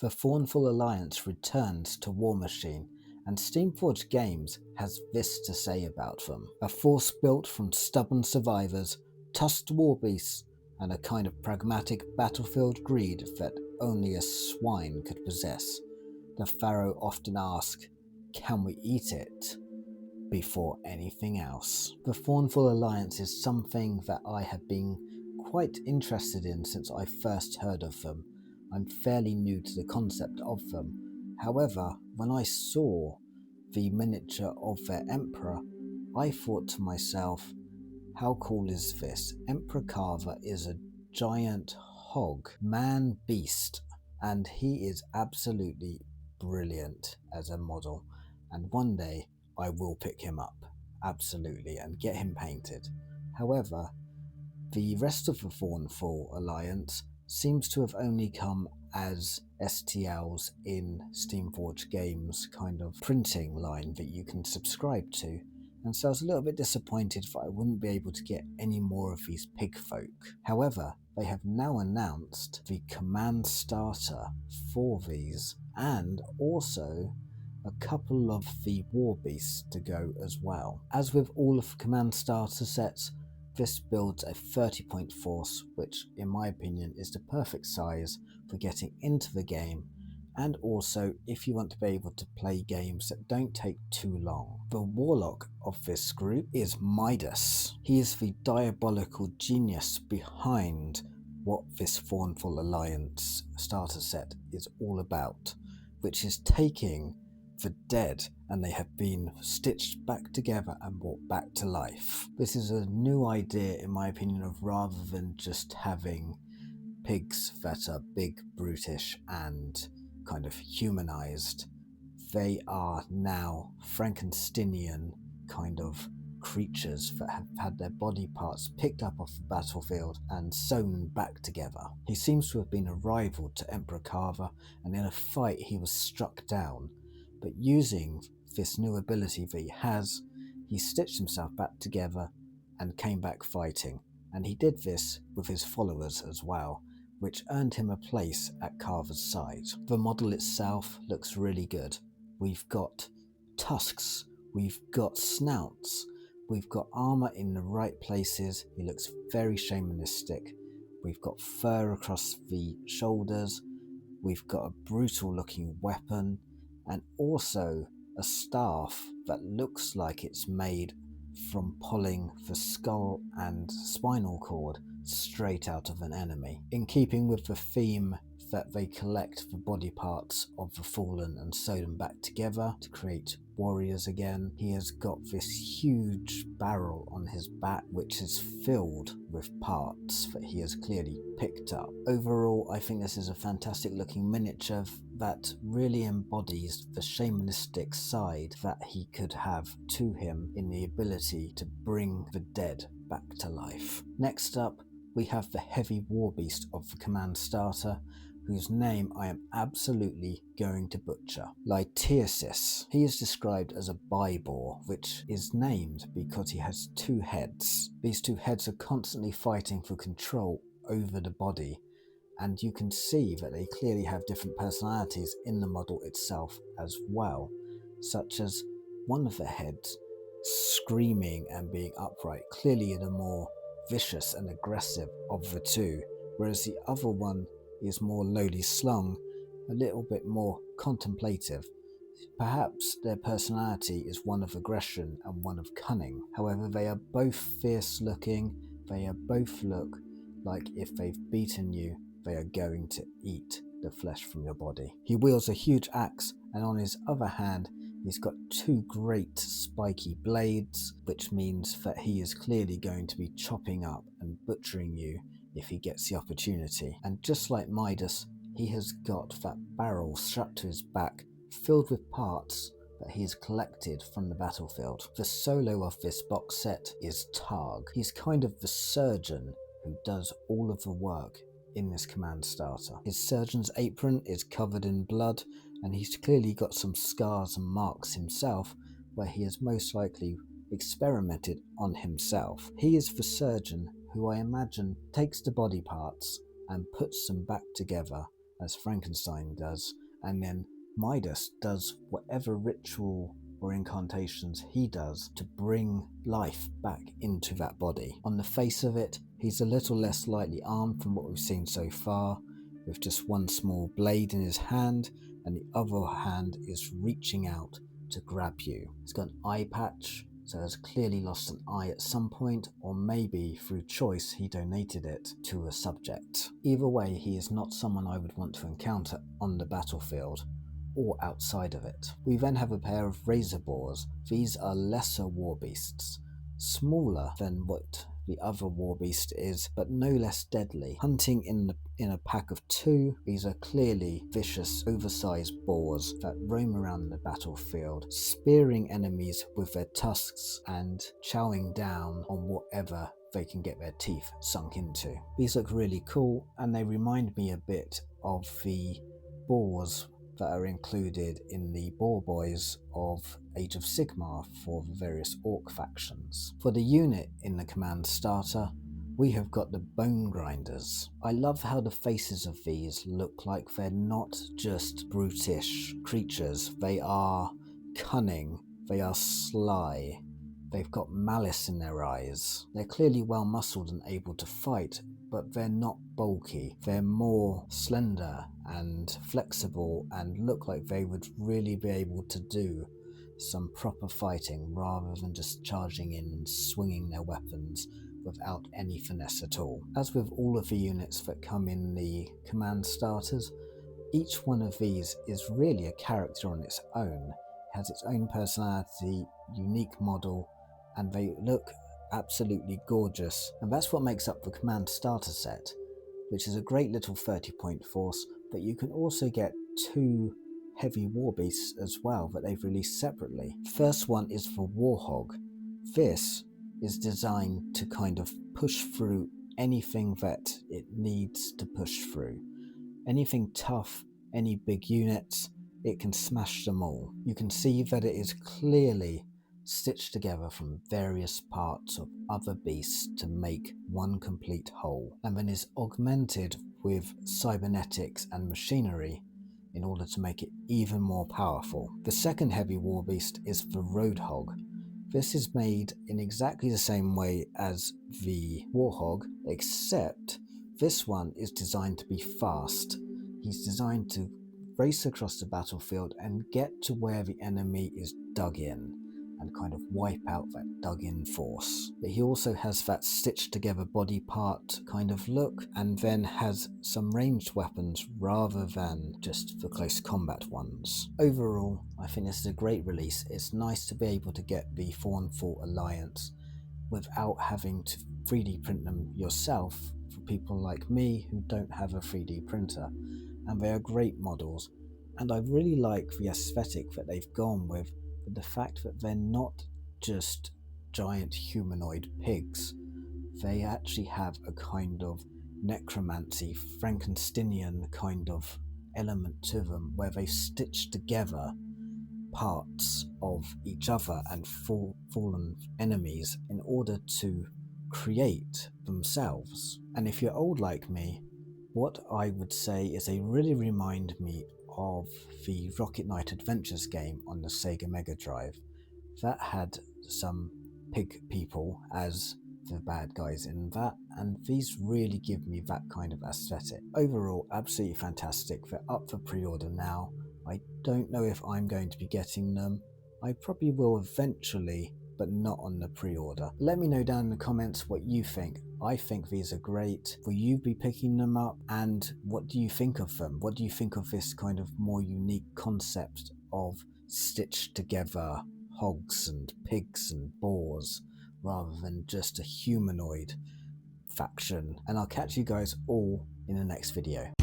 The Thornfall Alliance returns to Warmachine, and Steamforged Games has this to say about them. A force built from stubborn survivors, tusked warbeasts, and a kind of pragmatic battlefield greed that only a swine could possess. The Pharaoh often asks, "Can we eat it?" before anything else. The Thornfall Alliance is something that I have been quite interested in since I first heard of them. I'm fairly new to the concept of them. However, when I saw the miniature of their emperor, I thought to myself, how cool is this? Emperor Carver is a giant hog, man beast, and he is absolutely brilliant as a model. And one day I will pick him up, absolutely, and get him painted. However, the rest of the Thornfall Alliance seems to have only come as STLs in Steamforged Games kind of printing line that you can subscribe to, and so I was a little bit disappointed that I wouldn't be able to get any more of these pig folk. However, they have now announced the command starter for these, and also a couple of the war beasts to go as well. As with all of the command starter sets, this builds a 30-point force, which in my opinion is the perfect size for getting into the game, and also if you want to be able to play games that don't take too long. The warlock of this group is Midas. He is the diabolical genius behind what this Thornfall Alliance starter set is all about, which is taking the dead and they have been stitched back together and brought back to life. This is a new idea in my opinion of rather than just having pigs that are big, brutish and kind of humanized. They are now Frankensteinian kind of creatures that have had their body parts picked up off the battlefield and sewn back together. He seems to have been a rival to Emperor Carver, and in a fight he was struck down, but using this new ability that he has, he stitched himself back together and came back fighting, and he did this with his followers as well, which earned him a place at Carver's side. The model itself looks really good. We've got tusks, we've got snouts, we've got armor in the right places. He looks very shamanistic. We've got fur across the shoulders, we've got a brutal looking weapon, and also a staff that looks like it's made from pulling the skull and spinal cord straight out of an enemy. In keeping with the theme that they collect the body parts of the fallen and sew them back together to create warriors again, he has got this huge barrel on his back which is filled with parts that he has clearly picked up. Overall, I think this is a fantastic looking miniature that really embodies the shamanistic side that he could have to him in the ability to bring the dead back to life. Next up, we have the heavy warbeast of the command starter, whose name I am absolutely going to butcher. Lytiosis. He is described as a bybor, which is named because he has two heads. These two heads are constantly fighting for control over the body, and you can see that they clearly have different personalities in the model itself as well, such as one of the heads screaming and being upright, clearly the more vicious and aggressive of the two, whereas the other one is more lowly slung, a little bit more contemplative. Perhaps their personality is one of aggression and one of cunning. However, they are both fierce looking, they are both look like if they've beaten you, they are going to eat the flesh from your body. He wields a huge axe, and on his other hand, he's got two great spiky blades, which means that he is clearly going to be chopping up and butchering you if he gets the opportunity. And just like Midas, he has got that barrel strapped to his back, filled with parts that he has collected from the battlefield. The solo of this box set is Targ. He's kind of the surgeon who does all of the work in this command starter. His surgeon's apron is covered in blood, and he's clearly got some scars and marks himself where he has most likely experimented on himself. He is the surgeon who I imagine takes the body parts and puts them back together as Frankenstein does, and then Midas does whatever ritual or incantations he does to bring life back into that body. On the face of it, he's a little less lightly armed from what we've seen so far, with just one small blade in his hand, and the other hand is reaching out to grab you. He's got an eye patch, so has clearly lost an eye at some point, or maybe through choice he donated it to a subject. Either way, he is not someone I would want to encounter on the battlefield or outside of it. We then have a pair of razor boars. These are lesser war beasts, smaller than what the other war beast is, but no less deadly. Hunting in a pack of two, these are clearly vicious, oversized boars that roam around the battlefield, spearing enemies with their tusks and chowing down on whatever they can get their teeth sunk into. These look really cool, and they remind me a bit of the boars that are included in the Boar Boys of Age of Sigmar for the various Orc factions. For the unit in the command starter, we have got the Bone Grinders. I love how the faces of these look like they're not just brutish creatures, they are cunning, they are sly, they've got malice in their eyes. They're clearly well muscled and able to fight, but they're not bulky. They're more slender and flexible and look like they would really be able to do some proper fighting rather than just charging in and swinging their weapons without any finesse at all. As with all of the units that come in the command starters, each one of these is really a character on its own. It has its own personality, unique model, and they look absolutely gorgeous, and that's what makes up the command starter set, which is a great little 30-point force, but you can also get two heavy war beasts as well that they've released separately. First one is the Warhog. This is designed to kind of push through anything that it needs to push through. Anything tough, any big units, it can smash them all. You can see that it is clearly stitched together from various parts of other beasts to make one complete whole, and then is augmented with cybernetics and machinery in order to make it even more powerful. The second heavy war beast is the Roadhog. This is made in exactly the same way as the Warhog, except this one is designed to be fast. He's designed to race across the battlefield and get to where the enemy is dug in and kind of wipe out that dug in force. But he also has that stitched together body part kind of look, and then has some ranged weapons rather than just the close combat ones. Overall, I think this is a great release. It's nice to be able to get the Thornfall Alliance without having to 3D print them yourself for people like me who don't have a 3D printer. And they are great models, and I really like the aesthetic that they've gone with the fact that they're not just giant humanoid pigs. They actually have a kind of necromancy, Frankensteinian kind of element to them, where they've stitched together parts of each other and fallen enemies in order to create themselves. And if you're old like me, what I would say is they really remind me of the Rocket Knight Adventures game on the Sega Mega Drive. That had some pig people as the bad guys in that, and these really give me that kind of aesthetic. Overall, absolutely fantastic. They're up for pre-order now. I don't know if I'm going to be getting them. I probably will eventually, but not on the pre-order. Let me know down in the comments what you think. I think these are great. Will you be picking them up? And what do you think of them? What do you think of this kind of more unique concept of stitched together hogs and pigs and boars rather than just a humanoid faction? And I'll catch you guys all in the next video.